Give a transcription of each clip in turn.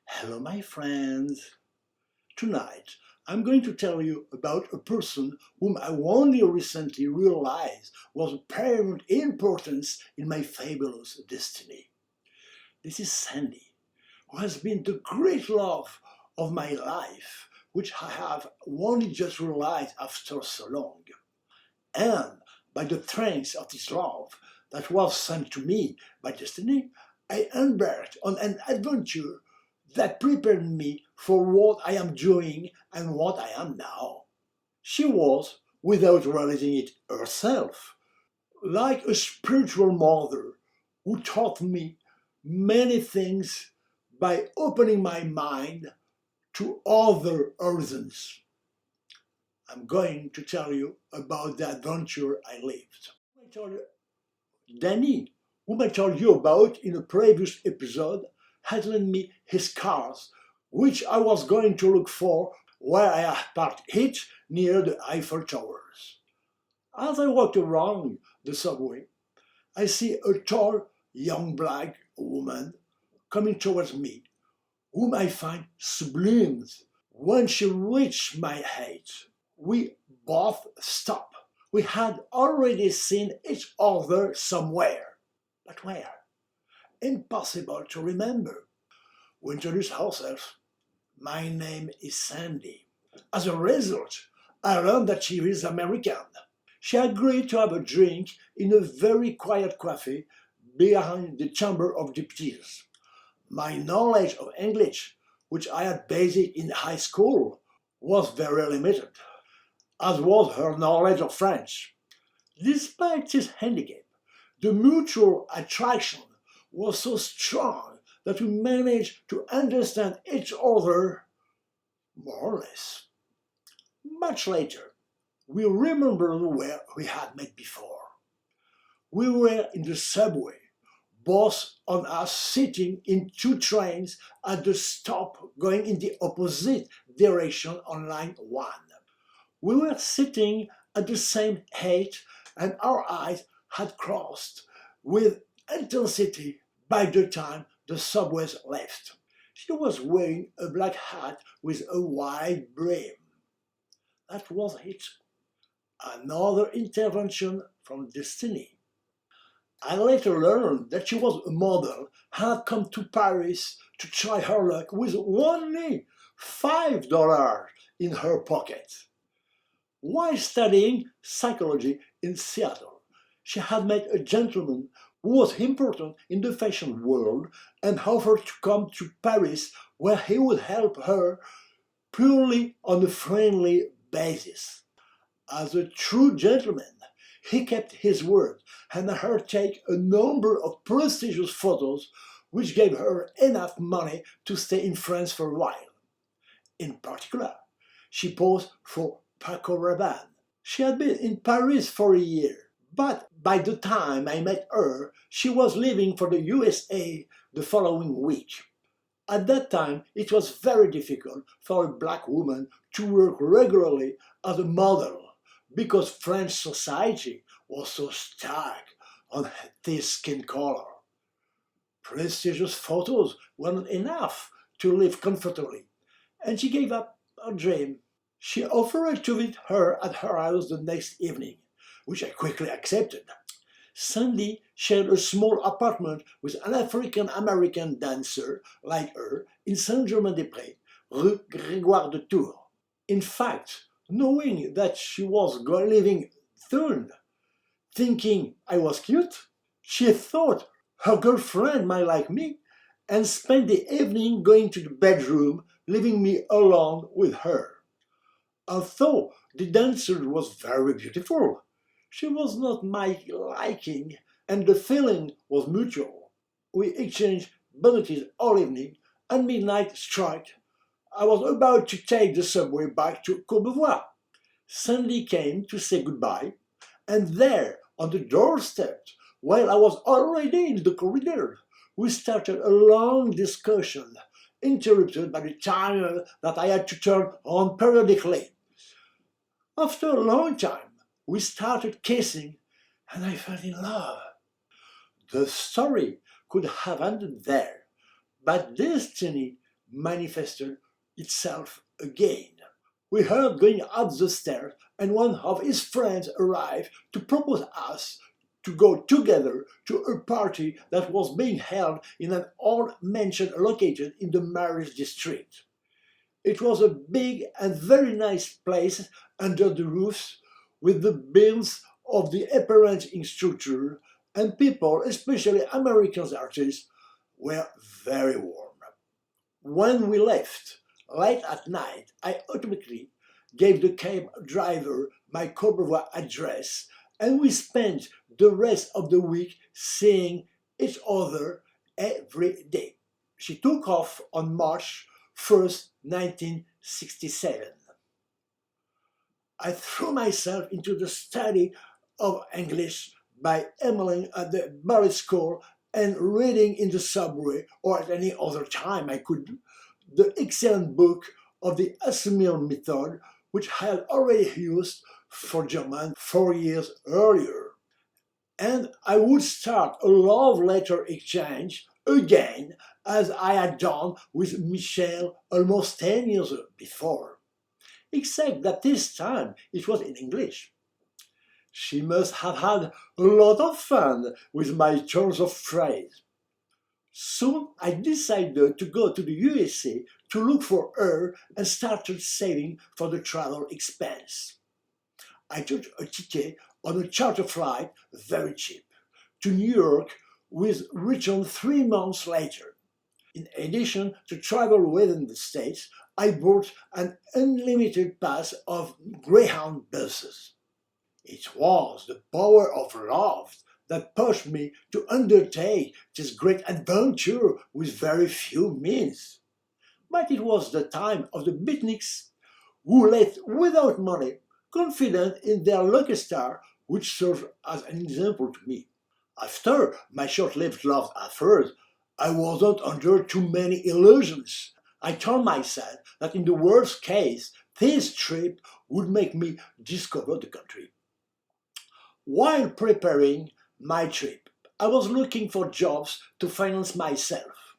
Hello, my friends. Tonight, I'm going to tell you about a person whom I only recently realized was of paramount importance in my fabulous destiny. This is Sandy, who has been the great love of my life, which I have only just realized after so long. And by the strength of this love that was sent to me by destiny, I embarked on an adventure that prepared me for what I am doing and what I am now. She was, without realizing it herself, like a spiritual mother who taught me many things by opening my mind to other horizons. I'm going to tell you about the adventure I lived. I told you, Danny, whom I told you about in a previous episode, had lent me his cars, which I was going to look for where I had parked it near the Eiffel Towers. As I walked around the subway, I see a tall, young black woman coming towards me, whom I find sublime. When she reached my height, we both stopped. We had already seen each other somewhere, but where? Impossible to remember. We introduced ourselves. My name is Sandy. As a result, I learned that she is American. She agreed to have a drink in a very quiet cafe behind the Chamber of Deputies. My knowledge of English, which I had basic in high school, was very limited, as was her knowledge of French. Despite this handicap, the mutual attraction was so strong that we managed to understand each other more or less. Much later, we remembered where we had met before. We were in the subway, both on us sitting in two trains at the stop going in the opposite direction on line 1. We were sitting at the same height and our eyes had crossed with intensity by the time the subways left. She was wearing a black hat with a wide brim. That was it. Another intervention from destiny. I later learned that she was a model, had come to Paris to try her luck with only $5 in her pocket. While studying psychology in Seattle, she had met a gentleman who was important in the fashion world and offered to come to Paris where he would help her purely on a friendly basis. As a true gentleman, he kept his word and had her take a number of prestigious photos which gave her enough money to stay in France for a while. In particular, she posed for Paco Rabanne. She had been in Paris for a year, but by the time I met her, she was leaving for the USA the following week. At that time, it was very difficult for a black woman to work regularly as a model because French society was so stuck on this skin color. Prestigious photos were not enough to live comfortably, and she gave up her dream. She offered to meet her at her house the next evening, which I quickly accepted. Sandy shared a small apartment with an African-American dancer like her in Saint-Germain-des-Prés, Rue Grégoire de Tours. In fact, knowing that she was living soon, thinking I was cute, she thought her girlfriend might like me and spent the evening going to the bedroom, leaving me alone with her. Although the dancer was very beautiful, she was not my liking, and the feeling was mutual. We exchanged bonnets all evening, and midnight struck. I was about to take the subway back to Courbevoie. Sandy came to say goodbye, and there, on the doorstep, while I was already in the corridor, we started a long discussion, interrupted by the timer that I had to turn on periodically. After a long time, we started kissing, and I fell in love. The story could have ended there, but destiny manifested itself again. We heard going up the stairs, and one of his friends arrived to propose us to go together to a party that was being held in an old mansion located in the marriage district. It was a big and very nice place under the roofs with the beams of the apparent structure, and people, especially American artists, were very warm. When we left, late at night, I automatically gave the cab driver my Courbevoie address, and we spent the rest of the week seeing each other every day. She took off on March 1st, 1967. I threw myself into the study of English by emailing at the ballet school and reading in the subway or at any other time I could the excellent book of the Assimil method, which I had already used for German 4 years earlier. And I would start a love letter exchange again, as I had done with Michel almost 10 years before, except that this time it was in English. She must have had a lot of fun with my turns of phrase. Soon I decided to go to the USA to look for her and started saving for the travel expense. I took a ticket on a charter flight, very cheap, to New York with return 3 months later. In addition to travel within the States, I bought an unlimited pass of Greyhound buses. It was the power of love that pushed me to undertake this great adventure with very few means. But it was the time of the beatniks, who left without money, confident in their lucky star, which served as an example to me. After my short-lived love affairs, I wasn't under too many illusions. I told myself that in the worst case, this trip would make me discover the country. While preparing my trip, I was looking for jobs to finance myself.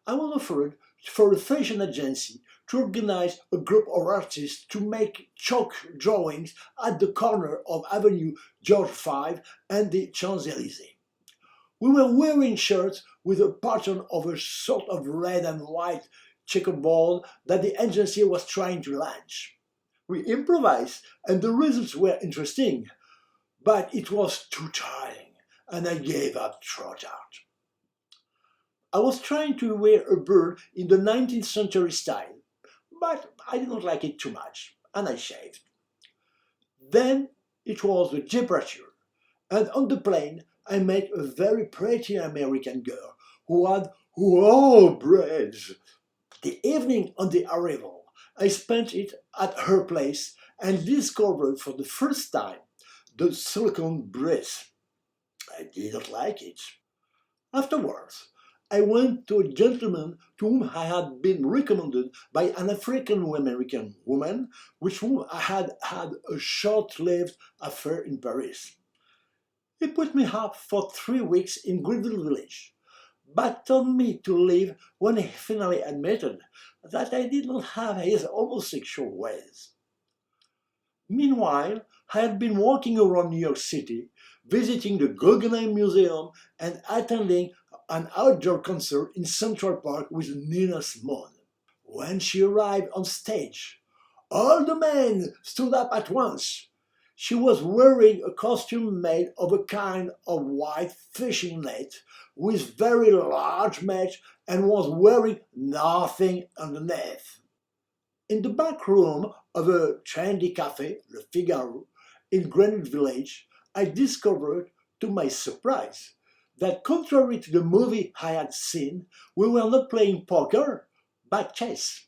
I was offered for a fashion agency to organize a group of artists to make chalk drawings at the corner of Avenue George V and the Champs-Élysées. We were wearing shirts with a pattern of a sort of red and white checkerboard that the agency was trying to launch. We improvised, and the results were interesting, but it was too tiring, and I gave up throat out. I was trying to wear a bird in the 19th century style, but I did not like it too much, and I shaved. Then it was the departure, and on the plane I met a very pretty American girl who had raw braids. The evening on the arrival, I spent it at her place and discovered for the first time the silicone breast. I did not like it. Afterwards, I went to a gentleman to whom I had been recommended by an African-American woman with whom I had had a short-lived affair in Paris. He put me up for 3 weeks in Greenville Village, but told me to leave when he finally admitted that I did not have his homosexual ways. Meanwhile, I had been walking around New York City, visiting the Guggenheim Museum and attending an outdoor concert in Central Park with Nina Simone. When she arrived on stage, all the men stood up at once. She was wearing a costume made of a kind of white fishing net with very large mesh and was wearing nothing underneath. In the back room of a trendy cafe, Le Figaro, in Greenwich Village, I discovered, to my surprise, that contrary to the movie I had seen, we were not playing poker, but chess.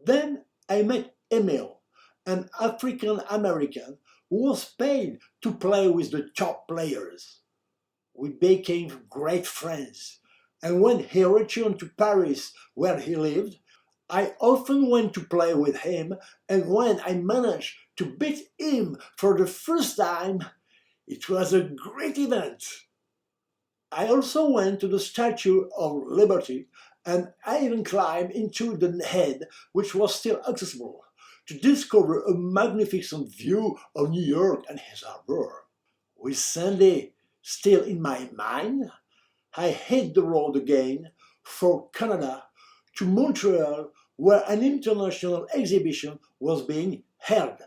Then I met Emil, an African-American who was paid to play with the top players. We became great friends, and when he returned to Paris, where he lived, I often went to play with him, and when I managed to beat him for the first time, it was a great event. I also went to the Statue of Liberty and I even climbed into the head, which was still accessible, to discover a magnificent view of New York and its harbor. With Sunday still in my mind, I hit the road again for Canada to Montreal, where an international exhibition was being held.